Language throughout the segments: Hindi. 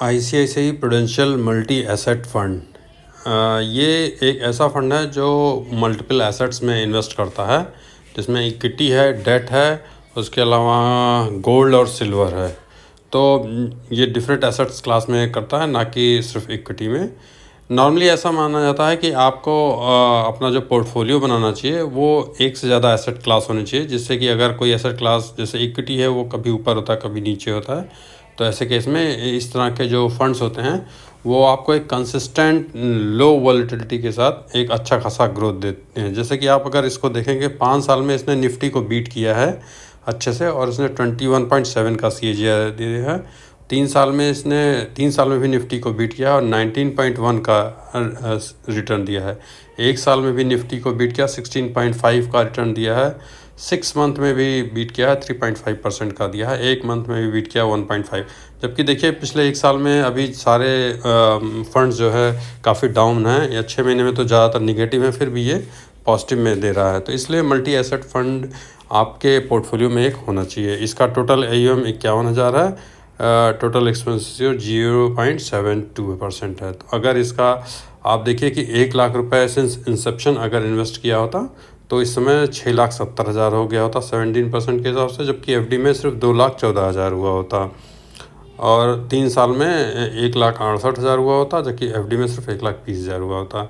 ICICI prudential multi asset fund ये एक ऐसा फंड है जो मल्टीपल एसेट्स में इन्वेस्ट करता है, जिसमें इक्विटी है, डेट है, उसके अलावा गोल्ड और सिल्वर है। तो ये डिफरेंट एसेट्स क्लास में करता है, ना कि सिर्फ इक्विटी में। नॉर्मली ऐसा माना जाता है कि आपको अपना जो पोर्टफोलियो बनाना चाहिए वो एक से ज़्यादा एसेट क्लास होनी चाहिए, जिससे कि अगर कोई एसेट क्लास जैसे इक्विटी है वो कभी ऊपर होता है कभी नीचे होता है, तो ऐसे केस में इस तरह के जो फंड्स होते हैं वो आपको एक कंसिस्टेंट लो वॉलेटिलिटी के साथ एक अच्छा खासा ग्रोथ देते हैं। जैसे कि आप अगर इसको देखेंगे 5 साल में इसने निफ्टी को बीट किया है अच्छे से, और इसने 21.7 का CAGR दिया है। 3 साल में भी निफ्टी को बीट किया और 19.1 का रिटर्न दिया है। 1 साल में भी निफ्टी को बीट किया, 16.5 का रिटर्न दिया है। 6 मंथ में भी बीट किया है, 3.5% का दिया है। 1 मंथ में भी बीट किया 1.5। जबकि देखिए पिछले 1 साल में अभी सारे फंड्स जो है काफ़ी डाउन हैं, या 6 महीने में तो ज़्यादातर निगेटिव है, फिर भी ये पॉजिटिव में दे रहा है। तो इसलिए मल्टी एसेट फंड आपके पोर्टफोलियो में एक होना चाहिए। इसका टोटल AUM 51,000 है, टोटल एक्सपेंसिव 0.72% है। तो अगर इसका आप देखिए कि 1 लाख रुपए सिंस इंसेप्शन अगर इन्वेस्ट किया होता तो इस समय 6,70,000 हो गया होता 17% के हिसाब से, जबकि FD में सिर्फ 2,14,000 हुआ होता, और 3 साल में 1,68,000 हुआ होता, जबकि FD में सिर्फ 1,20,000 हुआ होता।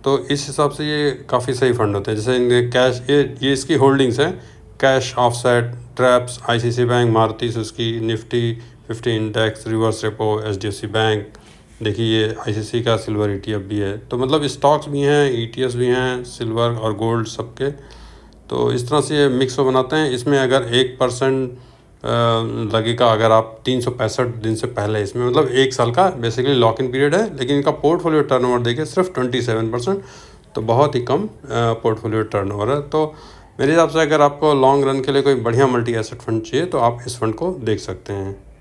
तो इस हिसाब से ये काफ़ी सही फंड होते हैं। जैसे इनके कैश ये इसकी होल्डिंग्स हैं, cash, offset, traps, ICICI bank, Maruti Suzuki, Nifty 50 index, reverse repo, HDFC bank. देखिए ये ICICI का सिल्वर ETF भी है। तो मतलब स्टॉक्स भी हैं, ETFs भी हैं, सिल्वर और गोल्ड सबके। तो इस तरह से ये मिक्स बनाते हैं। इसमें अगर 1% लगेगा अगर आप 365 दिन से पहले, इसमें मतलब 1 साल का बेसिकली लॉक इन पीरियड है, लेकिन इनका पोर्टफोलियो टर्नओवर देखिए सिर्फ 27%, तो बहुत ही कम पोर्टफोलियो टर्नओवर है। तो मेरे हिसाब से अगर आपको लॉन्ग रन के लिए कोई बढ़िया मल्टी एसेट फंड चाहिए तो आप इस फंड को देख सकते हैं।